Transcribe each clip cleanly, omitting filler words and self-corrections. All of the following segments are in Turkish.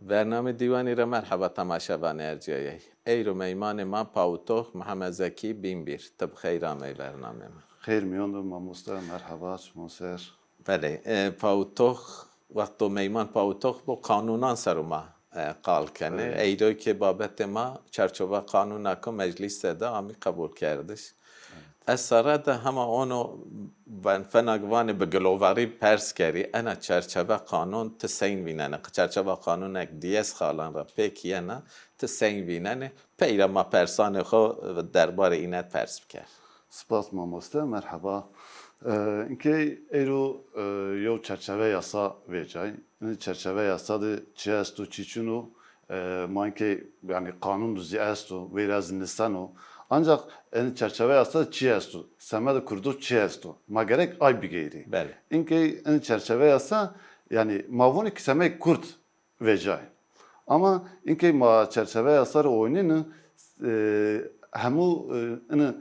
برنامه دیوانی را مرحبا تماشاوان ارجایی ای رو میمان ما پاوتوخ محمد زکی بین بیر تب خیرامه برنامه ما خیر میاندم ماموستا مرحبا شما سر بله پاوتوخ وقت میمان پاوتوخ با قانونان سر ما قال کنه ای روی که بابت ما چرچوبه قانون که مجلس ده آمی قبول کردش از سرد همه اونو فنگوان به گلوواری پرس کردی انا چرچوبه قانون تسین ویننه چرچوبه قانون اک دیس خالان را پیکیه نه تسین ویننه پیرا ما پرسان خو درباره اینت پرس بکر سپاس ماموستا مرحبا اینکه ایرو یو çerçeve yasa vereceği. Yani çerçeve yasa da çi estu çiçunu ma اینکه yani kanun düzü estu biraz nisano. Ancak yani çerçeve yasa çi estu. Semed kurdu çi estu. Ma gerek ay bir geyri. Bəli. İnke yani çerçeve yasa yani mavuni ki semek kurt vereceği. Ama اینکه ما çerçeve yasar oynunu hemu yani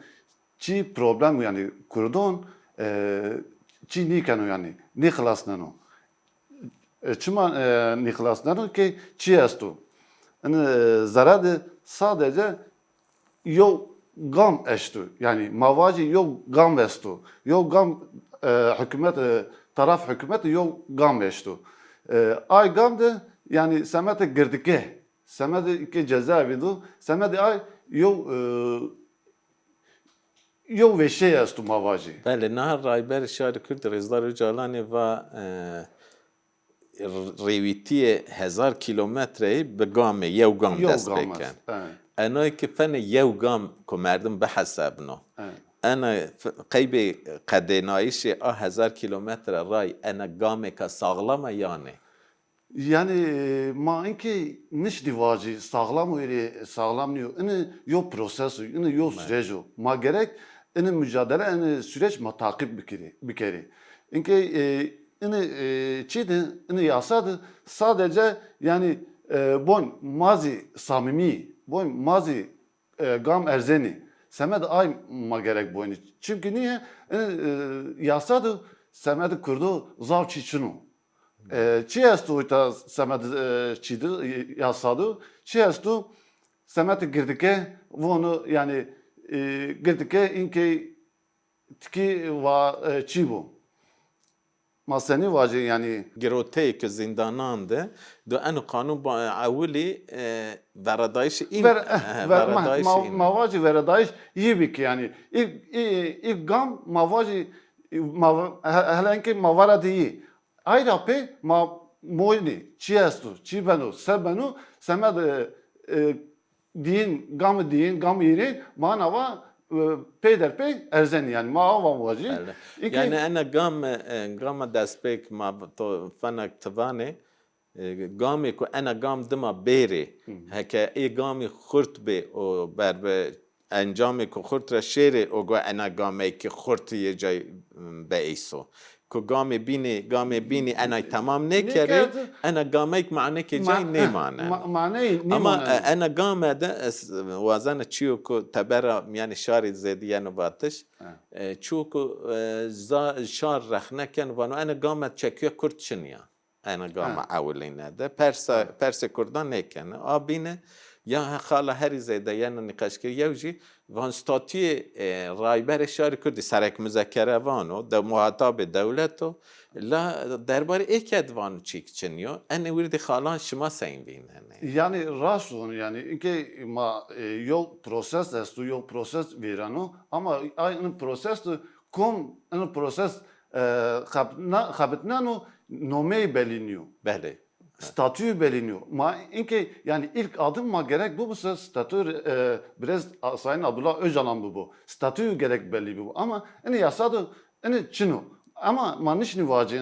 çi problem yani kurdun çi nikanu yani niklasnano. Çima niklasnano ki çi estu. Yani zaradı sadece yo gam eştu. Yani mavaci yo gam estu. Yo gam hükümet taraf hükümet yo gam eştu. Ay gam de yani semete girdike. Semete ki cezaevi du. Semete ay yo yo ve şey estu mavaci. بله نه رایبر شهر کرد رزدار جالانی و ریویتی 1000 کیلومتری به گام یو گام Yo دست gam بکن est. Evet. انایی که فن یو گام که مردم به حساب نو انا قیب قدینایش 1000 کیلومتر رای انا گامی که ساغلامه یانه Yani ma inki niş divacı sağlam öyle sağlamlıyor. İni yo prosesu, ini yo süreci. Ma gerek ini mücadele, ini süreç ma takip bir kere. İnki ini çiğdi, ini yasadı. Sadece yani bon mazi samimi, bon mazi gam erzeni. Semed ay ma gerek boynu. Çünkü niye? İni yasadı, semed kurdu zavçı çunu. Çi estu ta semet çidi yasadı. Çi estu semet girdike bunu yani girdike inke tiki va çi bu. Masani vacı yani گروته که زندانان ده دو انو قانون با اولی وردایش این وردایش این mavacı veradayış iyi bir ki yani ilk gam mavacı helenki mavara değil. Ayra pe ma moyni çi estu çi benu se benu semed din gam yeri manava peyder pey erzen yani ma ava vacı. يعني انا قام دسبيك ما فنك تباني قامي كو انا قام دما بيري هكا اي قامي خرت بي او بر انجامي كو خرت رشيري او انا قامي كي خرت يجي بايسو كو قامي بيني انا تمام نكري انا قاميك معنى كي جاي نيمانه معنی اما انا قام ده وازن تشيو كو تبرا يعني شاري زيديا نباتش چوكو شار رخنه كان وانو انا قام تشكيو كرتشنيا انا قام اولين ده پرس كردان نكن ابينه یا خاله هری زیده یعنی نقاش که یوجی وان ستاتوی رایبر شهر کردی سرک مذکره وانو ده مخاطب دولتو لا درباره ایک وانو چیک چنیو ان ویردی خالان شما سین بینه yani rasun yani inke ma yol proses estu yol proses virano ama aynı proses kom aynı proses habitnano nome beliniyor. بله Statü beliniyor. Ma inke yani ilk adım ma gerek bu statü biraz Sayın Abdullah Öcalan bu. Statü gerek belli bu. Ama yani yasada yani çinu. Ama manişni vacı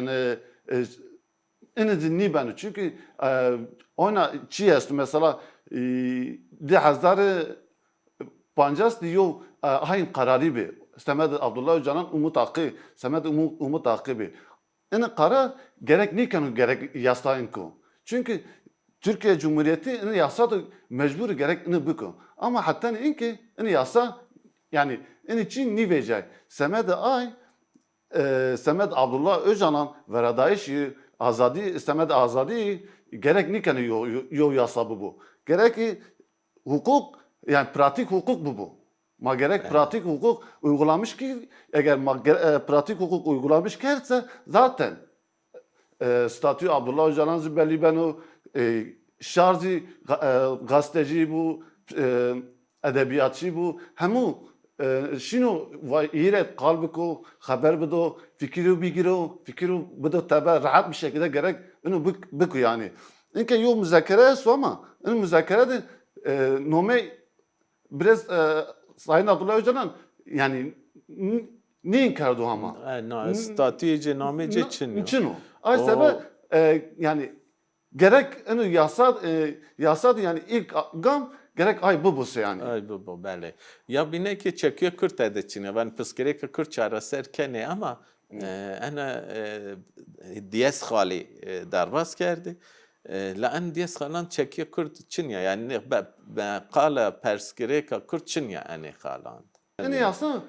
yani dinli beni çünkü ona çi est mesela de hazarı pancas diyor hain kararı bir. Semed Abdullah Öcalan umut hakkı. Semed umut hakkı bir. Yani karar gerek niken gerek yasayın ko. Çünkü Türkiye Cumhuriyeti yasa da mecbur gerek bu. Ama hatta inki yasa yani için ne verecek? Semed ay Semed Abdullah Öcalan veradayışı azadi Semed azadi gerek nikeni yo yasa bu. Gerek ki hukuk yani pratik hukuk bu. Ma gerek pratik hukuk uygulamış ki eğer pratik hukuk uygulamış kerse zaten statü Abdullah Öcalan zibelli ben o şarjı gazeteci bu edebiyatçı bu hemu şunu vay iret kalbiko haber bido fikri bigiro fikri bido tabi rahat bir şekilde gerek onu bık yani. İnke yo müzakere su ama onu müzakere de nome biraz Sayın Abdullah Öcalan yani ne inkardı ama? statüyece namece çiniyor. Çin o. Ay sebep yani gerek onu yasad yani ilk gam gerek ay bu yani. Ay bu bele. Ya bine ki çekiyor Kürt edecine. Ben piskere ki Kürt çaresi erkene ama ana diyes khali darbas kerdi. لأن ديس خالان تشكي كرد تشنيا يعني قال برسكريكا كرد تشنيا يعني خالان. Yani aslında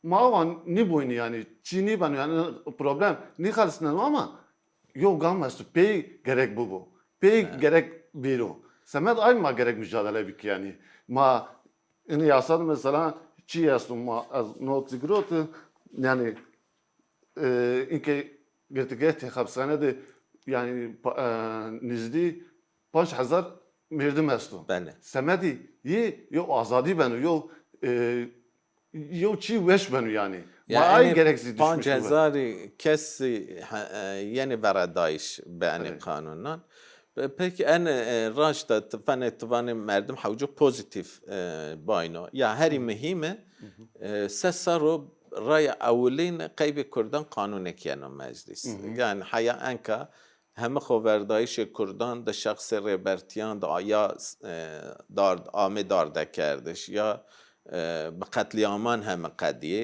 mavan ne boyunu yani Çin'i ben yani problem ne kalsın ama yok gamastı pey gerek bu. Pey gerek bir o. Semed aynı ma gerek mücadele bik yani. Ma yani yasad mesela çi yastum ma az not zigrot yani inke gerçekten hapishanede yani nizdi 5000 merdim estu. Bele. Semedi ye yo azadi benu yo yo çi veş benu yani. Ay gereksiz düşmüş. 5000 kesi yani veradayış beğeni kanundan. Peki en raşta tefane merdim havcu pozitif bayno. Ya her mühime sesaro raya avlin kaybe Kurdan kanun ekiyano meclis. Yani haya enka hem خبردایش کردان ده شخص ربرتیان ده یا آمه دارده کردش یا به قتلیامان همه قدیه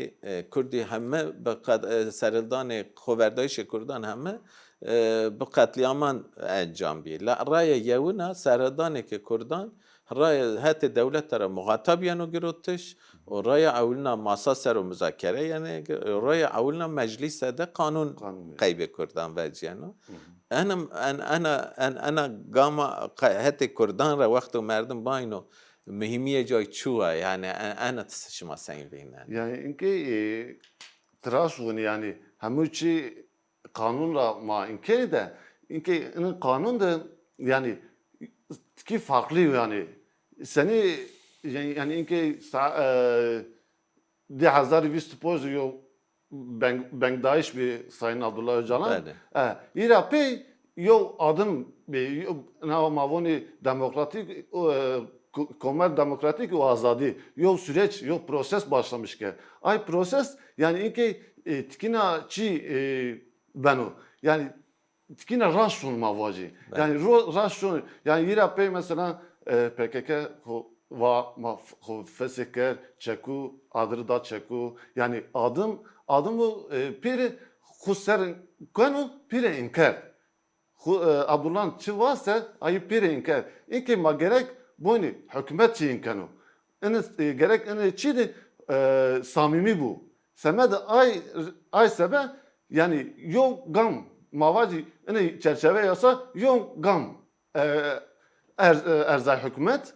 کردی همه به سرلدان خبردایش کردان همه به قتلیامان انجام بی رای یونا سرلدانی که کردان رای هات دولت را مخاطب یانو گروتش و رای اولنا ماسا سر و مذاکره یعنی رای اولنا مجلس ده قانون قیب کردان وجیانو انا قاما هاتي كردان را وقت مردم باينو مهمية جاي تشوها يعني انا تسشما سين بينا yani inke tıraşun yani hamuçi kanunla ma inke de inke kanun da yani ki farklı yani seni yani inke 2025 yo ben daş bir Sayın Abdullah Öcalan. İrapi yo adım bir mavoni demokratik Komer demokratik o azadi yo süreç yo proses başlamış ki. Ay proses yani inki tikina çi benu yani tikina raşun mavacı. Yani raşun yani İrapi mesela PKK va feseker çeku adrda çeku yani adımı pire khusser kanu pire inkar Abdullah çivase ayı pire inkar İki ma gerek bunu hükümet çi inkanu gerek çi de samimi bu semed ay sebe yani yo gam mavaci çerçeve yasa yo gam erzay hükümet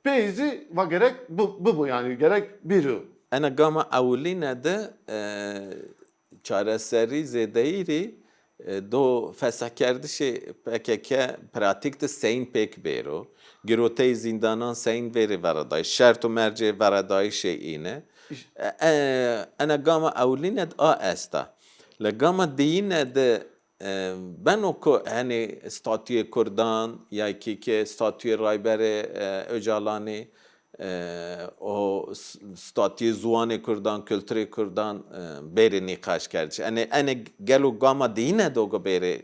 Peyzi ve gerek bu yani gerek biri. Ana gama avlina de çareseri zedeyri do fesakerdişi PKK pratikte sein pek bero. Girote zindanan sein veri varaday. Şert و merce varaday şeyine. Ana gama avlina de a esta. La gama deyine de ben oku hani statüye Kurdan ya ki statüye Raybere Öcalani o statüye Zuane Kurdan kültürü Kurdan beri nikaş kerdiş. Yani gelu gama dine dogo beri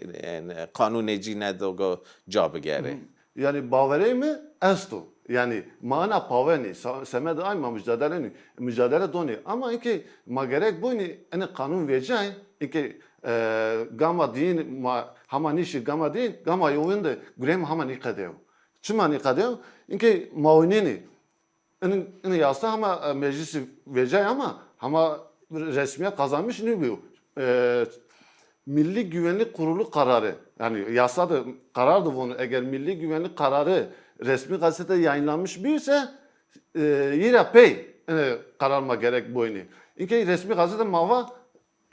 kanuneci ne dogo cevabı geri. Yani bavere mi esto. Yani mana paveni semed ayma mücadele doni ama iki ma gerek bu ne kanun vereceği iki gama din ma hama nişi gama din gama yuvinde gurem hama nikadeo. Çuma nikadeo inke maunini ini yasa ama meclisi vereceği ama resmiyet kazanmış ne bu? Milli Güvenlik Kurulu kararı, yani yasada karardı bunu, eğer Milli Güvenlik kararı resmi gazetede yayınlanmış birse yine pey kararma gerek boyunu. İnke resmi gazete mava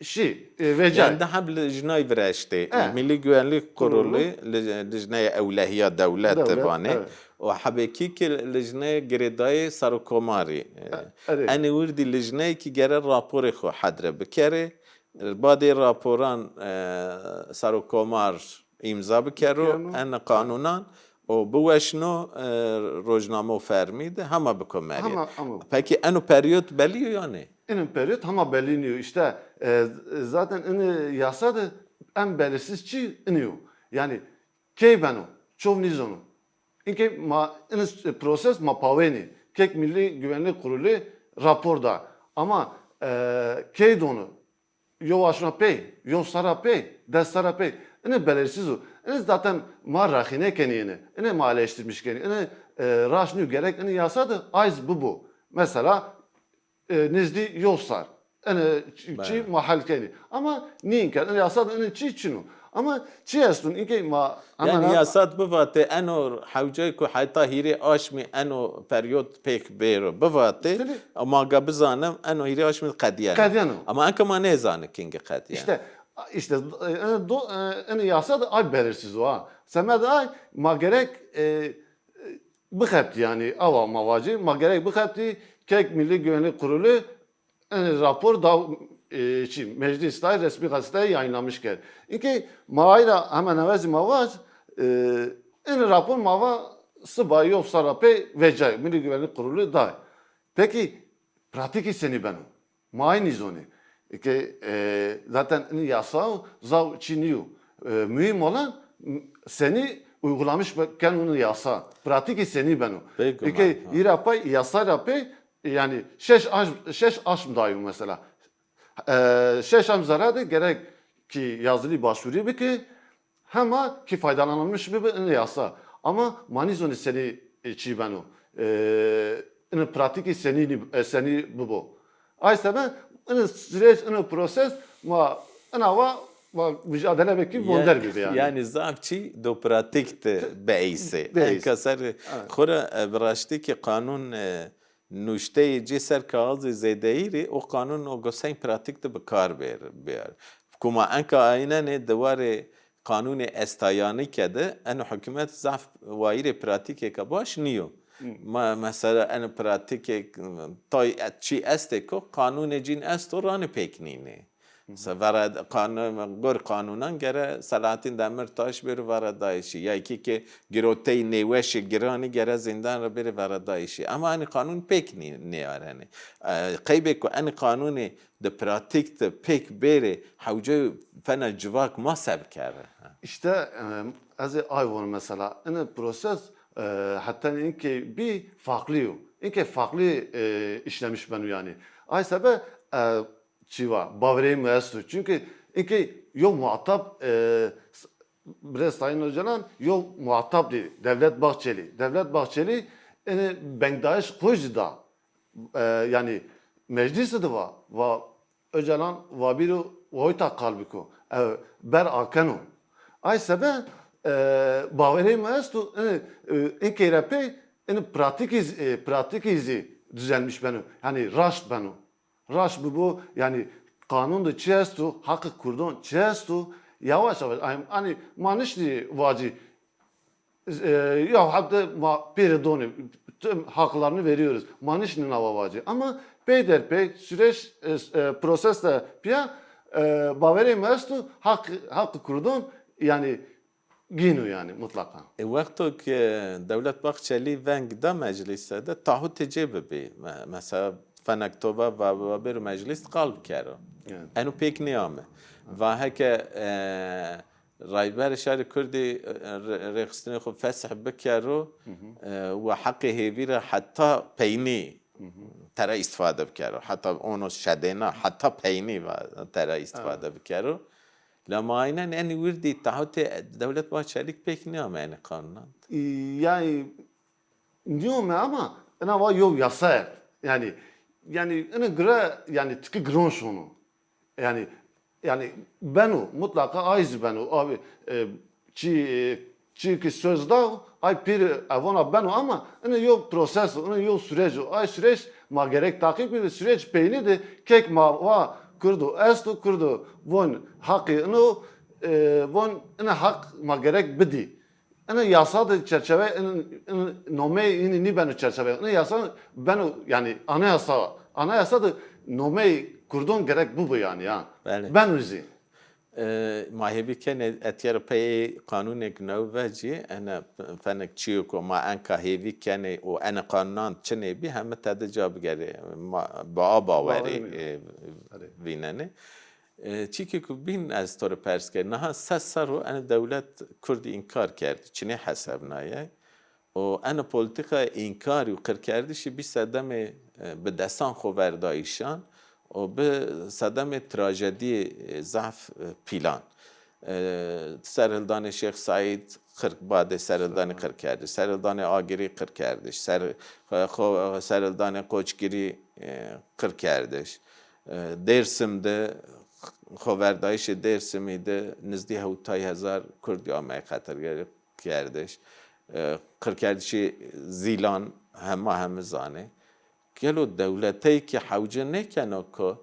vecay. يعني ده لجناي براشتي اه ملي güvenlik kurulu kurulu لجناي أولهية دولة devlet, تباني evet. وحبكيك لجناي جريداي ساروكوماري Evet. أنا وردي لجناي كي جرى الرابور خو حدر بكري بعد رابوران ساروكومار إمضا بكرو بكرنو. أنا قانونا وبوشنو روجنامو فرميد هما بكم ماري Ama peki أنو periyot بليو يعني inin periyot ama belirleniyor. İşte zaten ini yasada en belirsiz çi iniyor. Yani key beno, çov nizonu. İnke ma ini proses ma paveni. Kek Milli Güvenlik Kurulu raporda. Ama key donu yo aşna pey, yo sara pey, destara pey. İni belirsiz o. İni zaten ma rahine keniyini. İni maliyeştirmiş keniyini. İni raşnıyor gerek. İni yasada ayz bu. Mesela nizdi yolsar. Yani çi mahal keni. Ama niye kan? Yasad yani çi çinu. Ama çi aslında inke ma يعني ياسات بفاتي انو حوجيكو حتى هيري اشمي انو بريود بيك بيرو بفاتي Tabii. اما قبزانم انو هيري اشمي قديان Kadiyano. اما انك ما نيزان كينج قديان İşte yani yasad ay belirsiz o ha. Semed ay ma gerek bıkaptı yani ava mavacı ma gerek bıkaptı kek Milli Güvenlik Kurulu rapor da mecliste resmi gazeteye yayınlamışken. İki maayla hemen evvel mavac en rapor mava sıbayı yok sarape vecay Milli Güvenlik Kurulu da. Peki pratik seni benim. Maayin izoni. Ki zaten yasa zav çiniyor. Mühim olan seni uygulamış kanunu yasa. Pratik seni benim. Peki, Ki irapay yasa rapay yani şeş aşm dayım mesela. Şeş aşm zararı gerek ki yazılı başvuru bir ki ama ki faydalanılmış bir yasa. Ama manizoni seni çi beno. In pratik seni bu. Aysa ben in süreç in proses ma ana mücadele beki bonder gibi yani. يعني زعبتي دو براتيكت بأيسي بأيسي. كسر خورا براشتي كي قانون نوشته جي سر كاغذ زيدايري او قانون او گسين براتيكت بكار بير كما انك اينا نه دواره قانون استایانی کده انو حکومت ضعف وایر پراتیک که باش نیو ما مثلا انو پراتیک تای چی است که قانون جین است ران پیکنینه ورد قانون گر قانونان گره سلاطین دمرتاش بر وردایشی یا یکی که گروته نیوش گرانی گره زندان رو بر وردایشی اما ان قانون پیک نیارنه قیبه که ان قانون د پراتیک د پیک بره حوجه فن جواک ما سب کرده İşte az ayvon mesela en proses hatta inki bir farklı inki farklı işlemiş benu yani. Ay sebe çiva bavre mestu çünkü inki yok muhatap biraz sayın hocalan yok muhatap değil Devlet Bahçeli. Devlet Bahçeli Bangladeş kujda da yani meclisi de var Öcalan vabiru voyta kalbiko ber akenu ay sebe bavere mestu en kerepe en pratik izi düzenmiş benim yani raş benim raş bu yani kanunda çestu hakkı kurdun çestu yavaş yavaş hani manişli vacı ya hatta peridoni tüm haklarını veriyoruz manişli navavacı ama peyderpey süreç prosesle piya bavere mestu hakkı kurdun yani gino yani mutlaka. وقتی که دولت بخشلی ونگ دا مجلس ده تعهد تجیب بی مثلا فنکتوبه و بر مجلس قلب کرد Yani. انو پیک نیامه و هکه رایبر شهر کردی رخصتنی خود فسح بکرو و حق هیوی را حتی پینی ترا استفاده بکرو حتی اونو شدینا حتی پینی و ترا استفاده بکرو لما aynen en verdiği taahhüte devlet bahçelik pek ne ama yani kanundan. Yani diyorum ama ana var yok yasa yani ana göre yani tıkı gron şunu yani yani benu mutlaka ayız benu abi ki sözde ay pir avona benu ama ne yok proses ne yok süreç ay süreç ma gerek takip bir süreç peyni de kek ma va kurdu estu kurdu von hakkı no von ne hak ma gerek bidi ana yasa da çerçeve nome ni benu çerçeve ne yasa benu yani anayasa da nome kurdun gerek bu yani ya Bəli. ben üzi ماهیبی کنه اتیار پی قانون گنو وجی انا فنک چیو کو ما انکا هیوی کنه و انا قانون چنه بی همه تده جاب گره با باوری ویننه چی که بین از طور پرس کرد نه سر رو انا دولت کردی انکار کرد چنه حساب نایه و انا پولیتیکا انکاری و قر کردیشی بی صدم به دستان خوردایشان و به صدم تراژدی ضعف پیلان سرهلدان شیخ سعید بعد سرهلدان قر کرده سرهلدان آگری قر کردش سرهلدان قوچگیری قر کردش درسمده خوردایش درسمیده نزدی هوتای هزار کردی آمای خطر کردش قر کردشی زیلان همه زانه گلو دولتی که حوجه نکنه که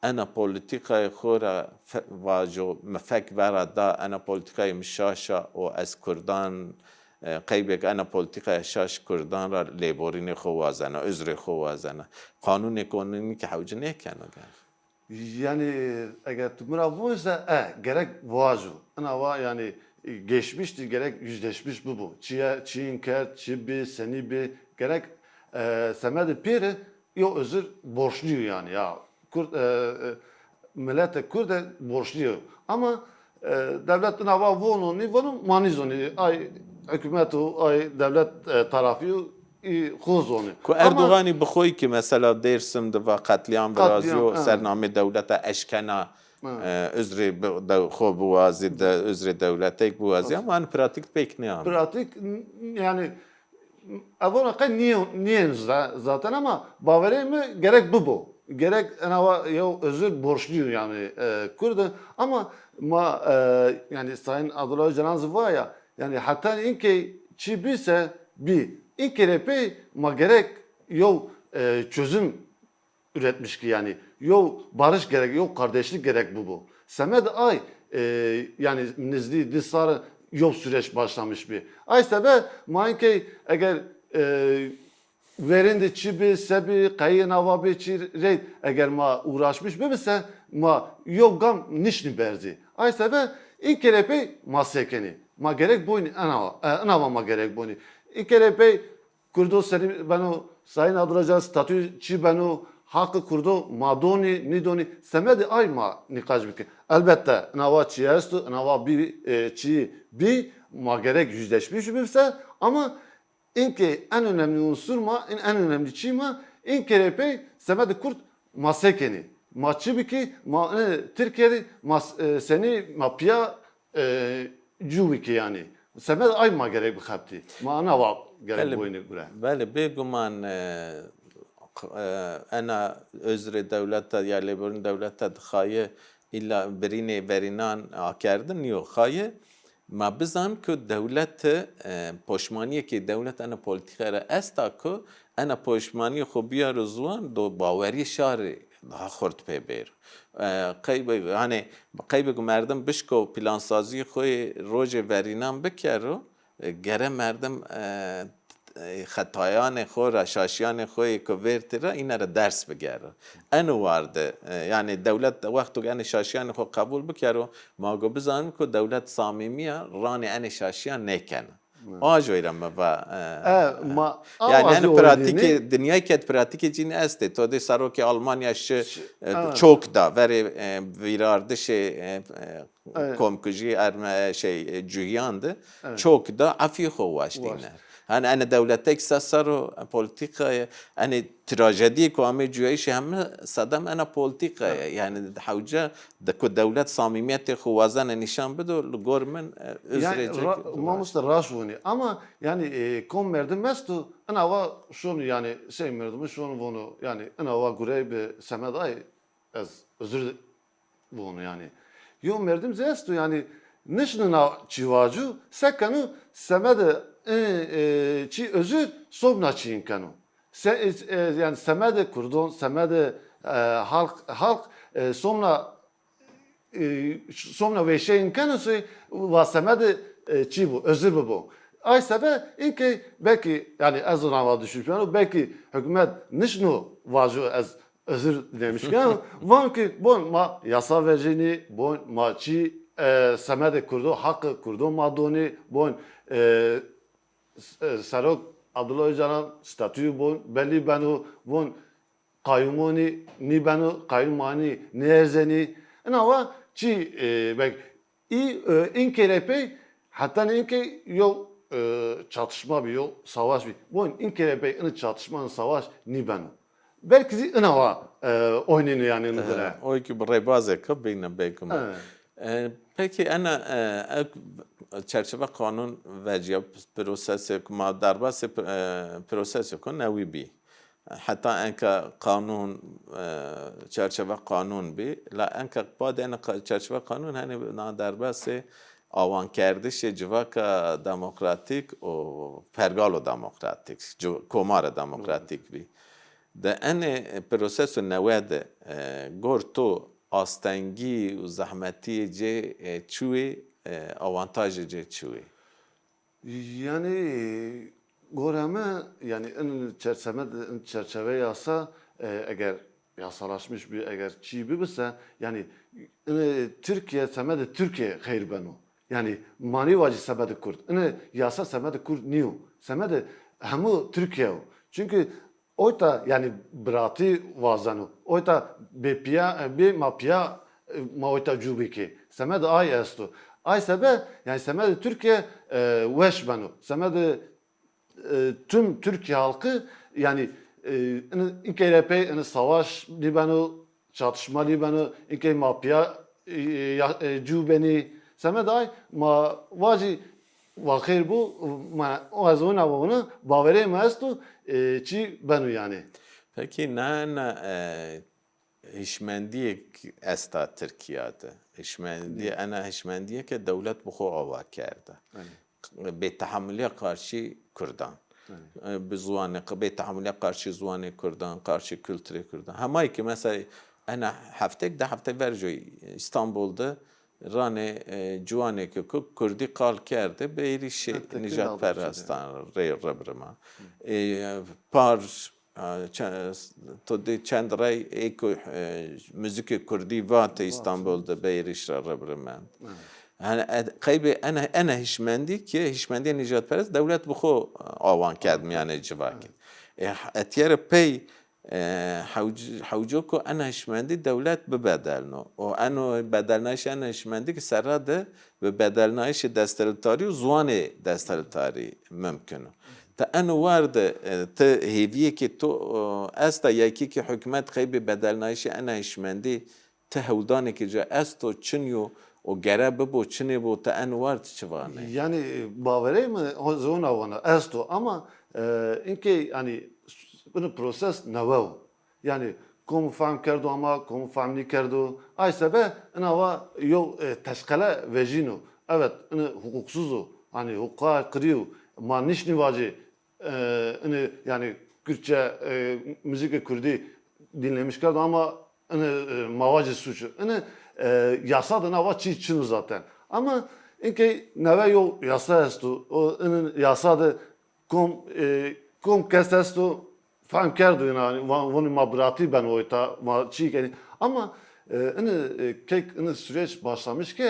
انا پولیتیکای خورا واجو مفک وردا انا پولیتیکای مشاشا و از کردان قیبک انا پولیتیکای شاش کردان را لیبورین خوازنه ازر خوازنه قانون قانونی که حوجه نکنه yani eğer tümüra buysa gerek vacu ana yani geçmişti gerek yüzleşmiş bu çiğin ker çibi seni bir gerek semedi piri yo özür borçluyor yani ya millete Kürt'e borçluyor ama devletin hava vonu manizoni ay hükümet ay devlet tarafı خوزونه کو اردوغانی بخوی که مثلا درسم دو قتلیان برازی و سرنامه دولت اشکنا özre خو بوازی özre devlete بوازی ama hani pratik pek ne ama. Pratik yani avona kay niye zaten ama baveri mi gerek bu. Gerek ana ya özür borçluyum yani Kürt'e ama yani Sayın Abdullah Öcalan var ya yani hatta inki çibise bir İlk ma gerek yol çözüm üretmiş ki yani yol barış gerek yol kardeşlik gerek bu. Semed ay yani nizli disarı yol süreç başlamış bir. Ay sebe manki eğer verinde çibi sebi kayın avabi çi eğer ma uğraşmış bebese ma yol gam nişni berzi. Ay sebe ilk ma sekeni ma gerek boyun ana ma gerek boyun. İlk Kurdo seni beno Sayın Abdülacaz statü çi beno hakkı kurdo madoni nidoni semedi ay ma nikaj bike. Elbette nava çi estu nava bir çi bir ma gerek yüzleşmiş bise ama inki en önemli unsur ma en önemli çi ma inki semedi kurt masekeni. Maçı biki ma Türkiye'de seni mapya cuviki yani. Semed ay ma gerek bir kapti. Ma ana var gerek boyunu göre. بله بگمان انا özür devlette ya لیبرین devlette خواهی الا برینه برینان آکردن یو خواهی ما بزن که دولت پشمانی که دولت انا پولیتیکه را استا که انا پشمانی خوبیا رزوان دو باوری شاری daha خورد پی بیر قیب مردم بشکو پلانسازی خوی روز ورینان بکرو گره مردم خطایان خور شاشیان خوی که ورتره اینا را درس بگیره انو وارده یعنی دولت وقتی که ان شاشیان خو قبول بکرو ما گو بزنم که دولت صمیمیه ران ان شاشیان نکنه آجویرم yani en pratik dünya ket pratik cin este to de saroki Almanya çok da veri virardı komkuji erme cüyandı çok da afi hovaştiner. Hani ana devletek sasaro politika hani trajedi ko ame cüyş hem sadam ana politika yani havca da ko devlet samimiyeti xwazan nişan bedo gormen özrecek. Yani mamusta raşvuni ama yani kom merdim mestu ana va şunu yani merdim şunu bunu yani ana va gure be semeday az özür bunu yani Yo merdim zestu yani nişnına çivaju sekanu semede çi özür sobna çiğin kanu. Yani semede kurdon semede halk somna somna ve şeyin kanusu ve semede çi bu özür bu. Ay sebe inki belki yani az ona düşünüyorum belki hükümet nişnu vaju az özür dilemişken van ki bon ma yasa vereceğini bon ma çi semede kurdu hakkı kurdu madoni bon Serok Abdullah Öcalan statüyü bon belli benu bon kayyumuni ni benu kayyumani ne erzeni ama çi bek inkerepe hatta inke yol çatışma bir yol savaş bir bon inkerepe in çatışmanın savaş ni benu belki inava oynanıyor yani nıdra. O ki buraya bazı kabine bekum. Peki ana çerçeve kanun veciyap prosesi kuma darbası prosesi kon nevi bi. Hatta enka kanun çerçeve kanun bi la enka bade enka çerçeve kanun hani na darbası avan kerdişi civaka demokratik o pergalo demokratik komara demokratik bi. De ene prosesu nevede gorto astengi u zahmeti ce çuvi avantajı ce çuvi. Yani goreme yani çerçeve yasa eğer yasalaşmış bir eğer çiğ bise yani Türkiye semede Türkiye hayır benu. Yani mani vacı semede Kürt. Yasa semede Kürt niyo. Semede hemu Türkiye. Çünkü oyta yani brati vazanu. Oyta be mapya ma oyta cubiki. Semede ay estu. Ay sebe yani semede Türkiye weş benu. Semede tüm Türkiye halkı yani İKRP savaş libanu çatışma libanu İKRP mafya cubeni semeday ma vaci vakir bu ma azuna bunu bavere mastu çi benu yani. Peki ne hişmendiye esta Türkiye'de. Hişmendiye ana hişmendiye ki devlet bu hava kerdi. Be tahammüle karşı Kürdan. بزوان به تحمل قارشی زوان کردان قارشی کلتری کردان همایی که مثلا انا ده هفته ورجوی استانبول'da رانه جوانه که کردی قال کرده به ایریش نجات پرستان ربرما پار تو دی چند رای ایکو موزیک کردی وات استانبول'da به ایریش ربرما قیبه انا هشمندی که هشمندی نجات پرست دولت بخو آوان کرد میانه جواکن اتیار پی حوجو که انا هشمندی دولت ببدلنو و انو بدلنایش انا هشمندی که سراده به بدلنایش دستلتاری و زوان دستلتاری ممکنه تا انو وارد تا هیویه که تو استا یکی که حکمت قیبه بدلنایش انا هشمندی تا هودانه که جا استو چنیو o gerebe bu Çin'e bu ta envar çivane. Yani bavere mi zona vana esto ama inki hani bunu proses nevav. Yani kom fam kerdo ama kom fam ni kerdo. Ay sebe enava yol teşkile vejino. Evet hukuksuz hani hukuka kırıyor. Ma nişni vacı yani Kürtçe müzik Kürdi dinlemiş kerdo ama mavacı suçu. Yasa da nava çiğ zaten. Ama inki neve yol yasa estu. O yasa da kom kes estu fam kerdu yani vonu mabrati ben oyta ma çiğ yani. Ama süreç başlamış ki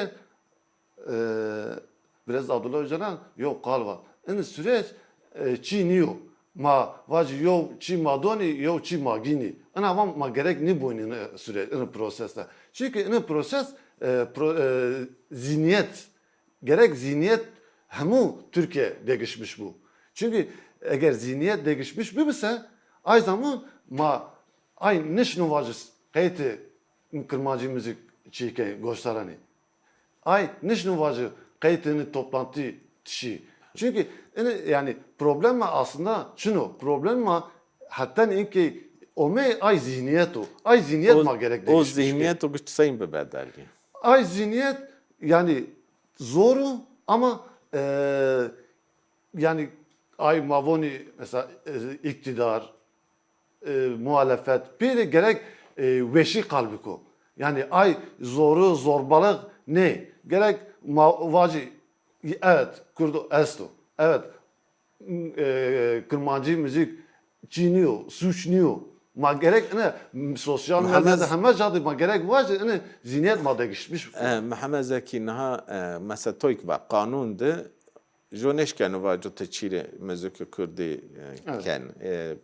biraz Abdullah Öcalan yok kalva. Süreç çiğ niyo. Ma vacı yok çiğ madoni yok çiğ magini. Ama ma gerek ni bu süreç proseste. Çünkü proses zihniyet gerek zihniyet hemu Türkiye değişmiş bu. Çünkü eğer zihniyet değişmiş bir ise ay zaman ma ay nişnu vacız heyti kırmacı müzik çiğke gösterani. Ay nişnu vacı heytini toplantı tişi. Çünkü yani problem aslında şunu problem hatta inki o me ay zihniyet o. Ay zihniyet ma gerek değişmiş. O zihniyet o güç sayın bir bedelli. ay zihniyet yani zoru ama yani ay mavoni mesela iktidar, muhalefet bir de gerek veşi kalbiko. Yani ay zoru zorbalık ne? Gerek vacı evet kurdu esto. Evet kırmancı müzik çiğniyor, suçluyor. Ma gerek ne sosyal medyada hemen cadı ma gerek vacı ne zihniyet madde geçmiş. محمد زكي نها مثلا تويك با قانون ده جونش كان واجو تشيري مزوك كردي كان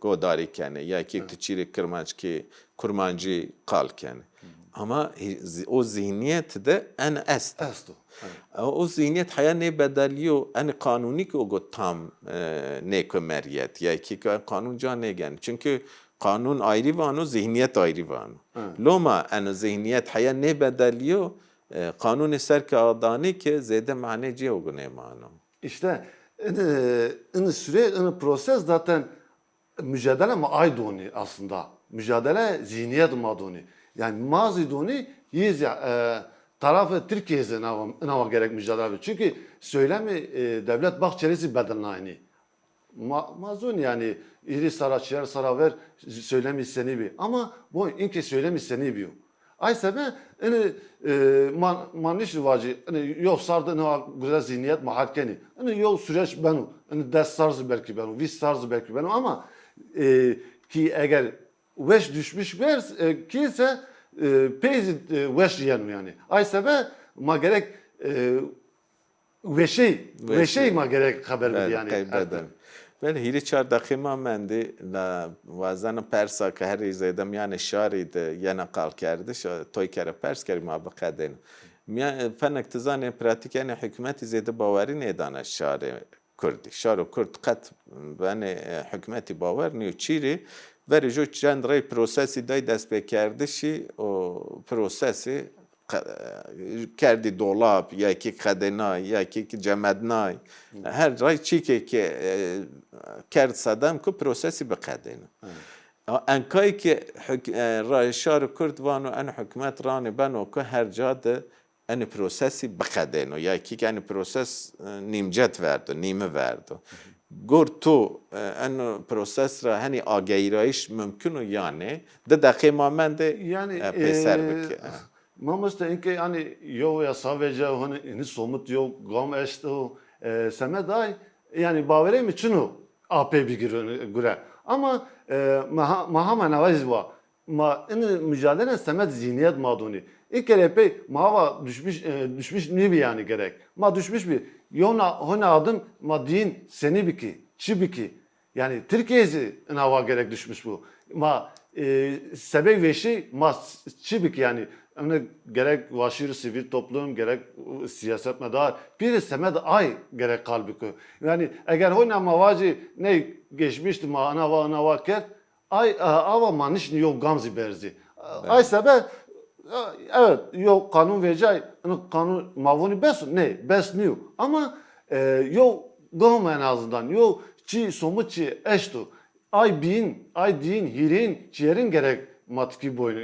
قوداري كان يا كي تشيري كرمانجي قال كان ama o zihniyet de en est. O zihniyet haya ne bedeliyor en kanuni ki o tam ne kömeriyet ya ki kanun can ne gen. Çünkü kanun ayrı var, zihniyet ayrı var. Loma en zihniyet haya ne bedeliyor kanun serke adani ki zede maneci o güne manu. İşte en süre en proses zaten mücadele ma aydoni aslında. Mücadele zihniyet madoni. Yani mazi doni yiz tarafı Türkiye'de nava gerek mücadele. Çünkü söylemi devlet bahçelisi bedelnayni. Mazun yani iri saraçlar saraver söylemi seni bir. Ama bu inki söylemi seni bir. Aysa ben maniş vacı yol sardı ne güzel zihniyet mahakkeni. Yol süreç benim. Ders sarzı belki benim. Vis sarzı belki benim ama ki eğer veş düşmüş ver ki ise peyzi veş diyelim yani. Aysa ben ma gerek veşey ma gerek haber bir yani. Veli hiri çar dakima mendi la vazana persa ke her izedem yani şari de yana kal kerdi toy kere pers keri ma baqadin. Fenek tizane pratik yani hükümeti zede bavari ne dana şari Kurdi. Şari Kurd kat bani hükümeti bavar niyo çiri veri jo çend rey prosesi day dest bekerdi şi o prosesi کردی دولاب یا کی خدنای یا کی جمدنای هر رای چی که کرد صدام که پروسسی بقدینه انکایی که رای شار کرد وانو ان حکومت رانی بنو که هر جاده ان پروسسی بقدینه یا کی که ان پروسس نیمجت وردو نیمه وردو گور تو ان پروسس را هنی آگهیرایش ممکنه یعنی ده دقیقه من ده پیسر بکه Mamosta inke yani yo ya sadece hani somut yo gam eşto semeday yani bavere mi çunu AP bir göre ama maha navaziz var ma in mücadele semet zihniyet maduni ilk kere pe mava düşmüş ne bir yani gerek ma düşmüş bir yona hona adım ma din seni biki çi biki yani Türkiye'si nava gerek düşmüş bu ma sebep ve şey ma çi biki yani gerek vaşir sivil toplum gerek siyaset medar bir semed ay gerek kalbiko yani eğer hoyna mavacı ne geçmişti ma ana vaker ay ava maniş yok gamzi berzi ay sebep evet yok kanun vecay kanun mavuni bes niyo ama yok gam en azından yok çi somut çi eştu ay din hirin çiyerin gerek matki boynu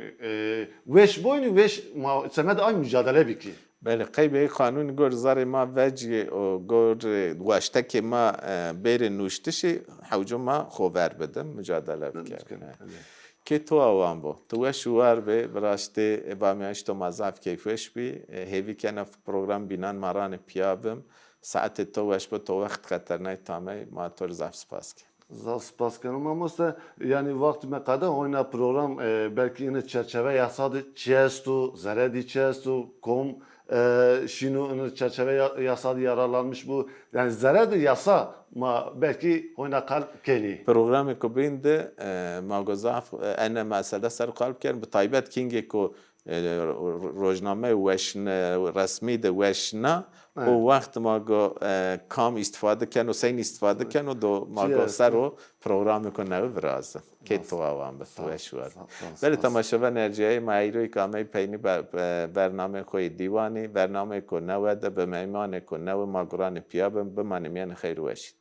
veş boynu veş semed ay mücadele biki. بله قیبه قانون گور زاری ما وجه و گور واشته که ما بیر نوشتشی حوجو ما خوبر بدم مجادله بکرم که تو آوان بو تو شوار به براشته بامیانش تو مزاف کیفش بی هیوی کنه پروگرام بینان ماران پیابم ساعت تو وش به تو وقت خطرنای تامه ما تو رزاف سپاس که Spas kanım ama yani vaktime kadar oyna program belki yine çerçeve yasadı çestu, zeredi çestu, şinu çerçeve yasadı yararlanmış bu. Yani zeredi yasa ma belki oyna kalp keni. Programı kubinde magazaf ene mesela ser kalp kern bitaybet kinge ko روزنامه وشن رسمی ده وشنا و وقت ما گو کام استفاده کن و سین استفاده کن و دو ما گو سر و پروگرام کنه و برازه که تو آوام به تو اشوار ولی تماشاور نرجعی معیروی کامه پینی برنامه خوی دیوانی برنامه کنه و ده به میمان کنه و ما گران پیابم به منمیان خیر وشید